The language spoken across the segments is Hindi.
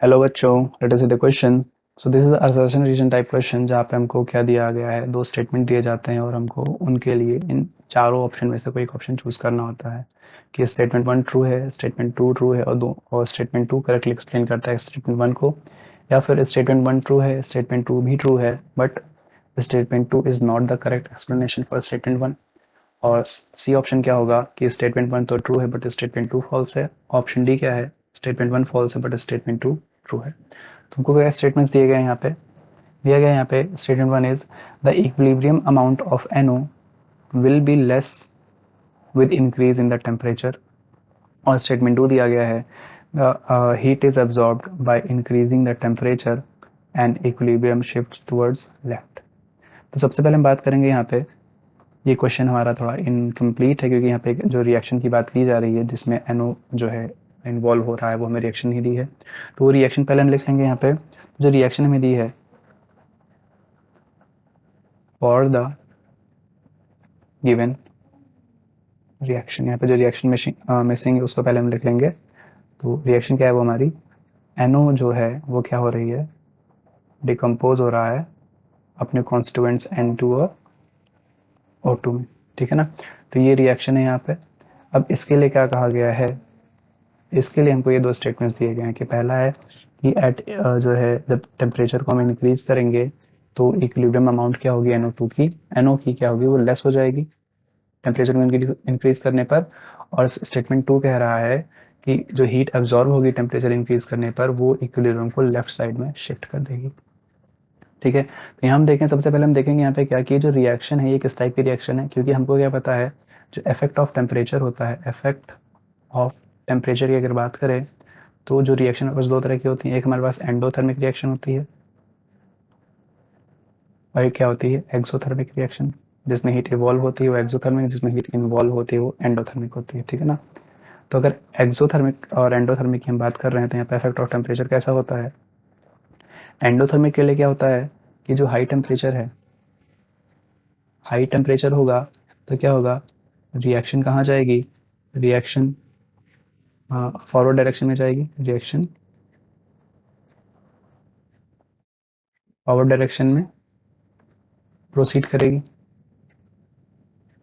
हेलो बच्चों, let us see the question. So this is assertion reason type question जहाँ पे हमको क्या दिया गया है, दो स्टेटमेंट दिए जाते हैं और हमको उनके लिए इन चारों ऑप्शन में से कोई एक ऑप्शन चूज करना होता है कि स्टेटमेंट वन ट्रू है, स्टेटमेंट टू ट्रू है और स्टेटमेंट टू करेक्टली एक्सप्लेन करता है स्टेटमेंट वन को, या फिर स्टेटमेंट वन ट्रू है, स्टेटमेंट टू भी ट्रू है but statement two is not the correct explanation for statement one. और सी ऑप्शन क्या होगा कि स्टेटमेंट वन तो ट्रू है बट स्टेटमेंट टू फॉल्स है। ऑप्शन डी क्या है, स्टेटमेंट वन फॉल्स है बट स्टेटमेंट टू ट्रू है। तुमको क्या स्टेटमेंट्स दिए गए हैं यहाँ पे, दिया गया है यहाँ पे statement one is the equilibrium amount of NO will be less with increase in the temperature. और स्टेटमेंट टू दिया गया है the heat is absorbed by increasing the temperature and equilibrium shifts towards left. तो सबसे पहले हम बात करेंगे यहाँ पे, ये क्वेश्चन हमारा थोड़ा इनकम्प्लीट है क्योंकि यहाँ पे जो रिएक्शन की बात की जा रही है जिसमें NO जो है इन्वॉल्व हो रहा है वो हमें रिएक्शन नहीं दी है। तो वो रिएक्शन पहले हम लिख लेंगे यहाँ पे, जो रिएक्शन हमें दी है फॉर द गिवन रिएक्शन, यहाँ पे जो रिएक्शन मिसिंग है उसको पहले हम लिख लेंगे। तो रिएक्शन क्या है वो हमारी NO जो है वो क्या हो रही है, डिकम्पोज हो रहा है अपने कॉन्स्टिट्यूएंट्स N2 और O2 में, ठीक है ना। तो ये रिएक्शन है यहाँ पे। अब इसके लिए क्या कहा गया है, इसके लिए हमको ये दो स्टेटमेंट्स दिए गए हैं कि पहला है कि एट जो है जब टेम्परेचर को हम इंक्रीज करेंगे तो इक्विलिब्रियम अमाउंट क्या होगी NO2 की, NO की क्या होगी वो लेस हो जाएगी टेम्परेचर को इंक्रीज करने पर। और स्टेटमेंट टू कह रहा है कि जो हीट एब्जॉर्ब होगी टेम्परेचर इंक्रीज करने पर वो इक्विलिब्रियम को लेफ्ट साइड में शिफ्ट कर देगी, ठीक है। तो यहाँ हम देखें, सबसे पहले हम देखेंगे यहाँ पे क्या कि जो रिएक्शन है ये किस टाइप की रिएक्शन है, क्योंकि हमको क्या पता है जो इफेक्ट ऑफ टेम्परेचर होता है, इफेक्ट ऑफ टेम्परेचर की अगर बात करें तो जो रिएक्शन है दो तरह की होती है। एक हमारे पास एंडोथर्मिक रिएक्शन होती है और एक क्या होती है एक्सोथर्मिक रिएक्शन, जिसमें हीट इवॉल्व होती है वो एक्सोथर्मिक, जिसमें हीट इन्वॉल्व होती है वो एंडोथर्मिक होती है, ठीक है ना। तो अगर एक्सोथर्मिक और एंडोथर्मिक की हम बात कर रहे हैं तो यहाँ पे इफेक्ट ऑफ टेम्परेचर कैसा होता है, एंडोथर्मिक के लिए क्या होता है कि जो हाई टेम्परेचर है, हाई टेम्परेचर होगा तो क्या होगा, रिएक्शन कहाँ जाएगी, रिएक्शन फॉरवर्ड डायरेक्शन में जाएगी, रिएक्शन फॉरवर्ड डायरेक्शन में प्रोसीड करेगी,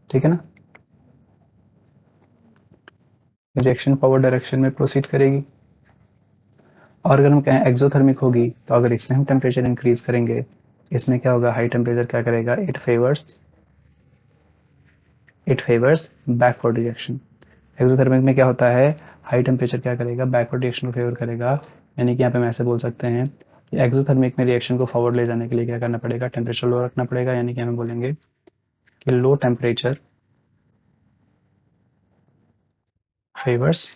ठीक है ना। रिएक्शन फॉरवर्ड डायरेक्शन में प्रोसीड करेगी। और अगर हम कहें एक्सोथर्मिक होगी तो अगर इसमें हम टेम्परेचर इंक्रीज करेंगे, इसमें क्या होगा, हाई टेम्परेचर क्या करेगा, it favours backward reaction. Exothermic में क्या होता है, हाई टेम्परेचर क्या करेगा, बैकवर्ड रिएक्शन को फेवर करेगा। यानी कि यहाँ पे हम ऐसे बोल सकते हैं कि एक्सोथर्मिक में रिएक्शन को फॉरवर्ड ले जाने के लिए क्या करना पड़ेगा, टेम्परेचर लो रखना पड़ेगा। यानी कि हमें बोलेंगे कि low temperature favours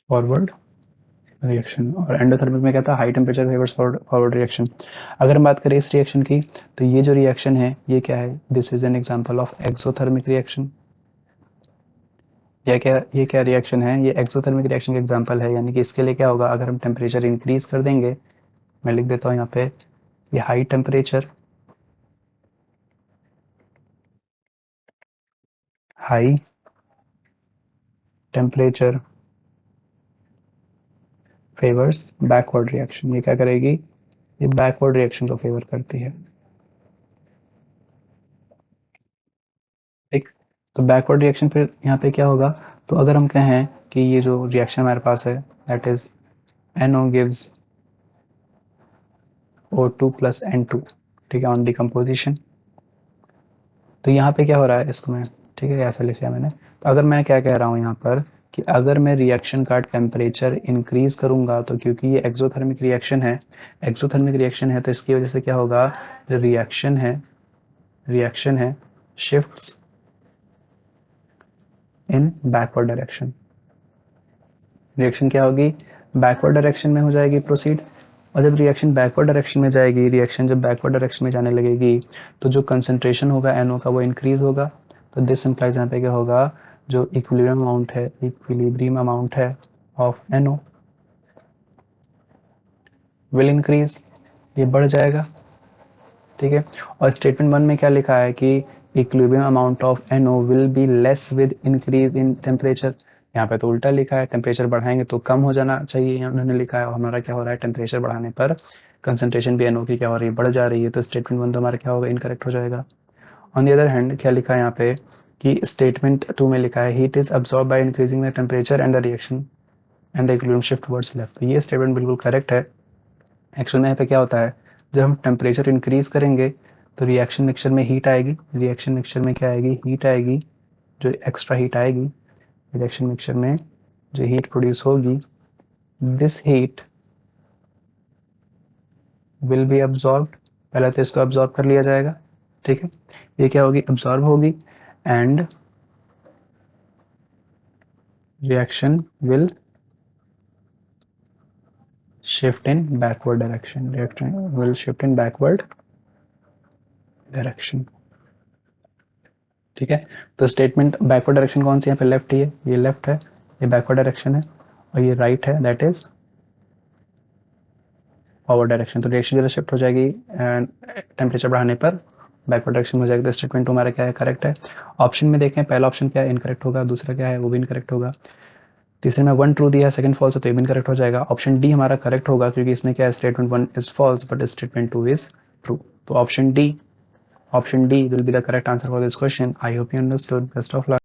forward reaction. और एंडोथर्मिक में क्या था, high temperature favours forward reaction. अगर हम बात करें इस रिएक्शन की तो ये जो रिएक्शन है ये क्या है, this is an example of exothermic reaction. ये क्या रिएक्शन है, ये एक्सोथर्मिक रिएक्शन का एग्जांपल है। यानी कि इसके लिए क्या होगा, अगर हम टेम्परेचर इंक्रीज कर देंगे, मैं लिख देता हूँ यहाँ पे, ये high temperature, high temperature favours backward reaction. ये क्या करेगी, ये बैकवर्ड रिएक्शन को फेवर करती है, ठीक। तो बैकवर्ड रिएक्शन फिर यहाँ पे क्या होगा, तो अगर हम कहें कि ये जो रिएक्शन हमारे पास है that is NO gives O2 plus N2, ठीक है, ऑन डिकम्पोजिशन। तो यहाँ पे क्या हो रहा है, इसको मैं ठीक है ऐसा लिख लिया मैंने। तो अगर मैं क्या कह रहा हूँ यहाँ पर कि अगर मैं रिएक्शन का टेम्परेचर इंक्रीज करूंगा तो क्योंकि ये एक्सोथर्मिक रिएक्शन है, एक्सोथर्मिक रिएक्शन है तो इसकी वजह से क्या होगा, जो रिएक्शन है शिफ्ट्स इन बैकवर्ड डायरेक्शन। रिएक्शन क्या होगी, बैकवर्ड डायरेक्शन में हो जाएगी प्रोसीड। और जब रिएक्शन बैकवर्ड डायरेक्शन में जाएगी, रिएक्शन जब बैकवर्ड डायरेक्शन में जाने लगेगी तो जो कंसंट्रेशन होगा NO का वो इंक्रीज होगा। तो दिस इंप्लाइज यहाँ पे क्या होगा, जो इक्विलिब्रियम अमाउंट है ऑफ NO विल इंक्रीज, ये बढ़ जाएगा, ठीक है। और स्टेटमेंट वन में क्या लिखा है कि equilibrium amount of NO will be less with increase in temperature. यहाँ पे तो उल्टा लिखा है, टेम्परेचर बढ़ाएंगे तो कम हो जाना चाहिए, यहाँ उन्होंने लिखा है, और हमारा क्या हो रहा है, टेम्परेचर बढ़ाने पर कंसंट्रेशन भी NO की क्या हो रही है, बढ़ जा रही है, तो स्टेटमेंट 1 तो हमारा क्या होगा, इनकरेक्ट हो जाएगा। ऑन द अदर हैंड क्या लिखा है यहाँ पे कि स्टेटमेंट 2 में लिखा है heat is absorb by increasing the temperature and the reaction and the equilibrium shift towards left. तो ये स्टेटमेंट बिल्कुल करेक्ट है। एक्चुअल में यहाँ पे क्या होता है, जब हम टेम्परेचर इंक्रीज करेंगे तो रिएक्शन मिक्सचर में हीट आएगी, रिएक्शन मिक्सचर में क्या आएगी, हीट आएगी, जो एक्स्ट्रा हीट आएगी रिएक्शन मिक्सचर में, जो हीट प्रोड्यूस होगी, this heat will be absorbed, पहले तो इसको अब्सॉर्ब कर लिया जाएगा, ठीक है, ये क्या होगी, अब्सॉर्ब होगी, and reaction will shift in backward direction, reaction will shift in backward direction, ठीक है। तो स्टेटमेंट बैकवर्ड डायरेक्शन कौन सी है, यहाँ पे लेफ्ट ही है, ये लेफ्ट है, ये बैकवर्ड डायरेक्शन है, और ये राइट है, दैट इज फॉरवर्ड डायरेक्शन। तो डायरेक्शन जरा शिफ्ट हो जाएगी एंड टेम्परेचर बढ़ाने पर बैकवर्ड डायरेक्शन हो जाएगा। तो स्टेटमेंट हमारा क्या है, करेक्ट है। ऑप्शन में देखें, पहला ऑप्शन क्या है, इनकरेक्ट होगा, दूसरा क्या है, वो भी इनकरेक्ट होगा, तीसरे में 1 ट्रू दिया है, सेकंड फॉल्स है, तो ये भी इनकरेक्ट हो जाएगा। ऑप्शन डी हमारा करेक्ट होगा, क्योंकि इसमें क्या है, statement 1 is false but statement 2 is true. तो option D will be the correct answer for this question. I hope you understood. Best of luck.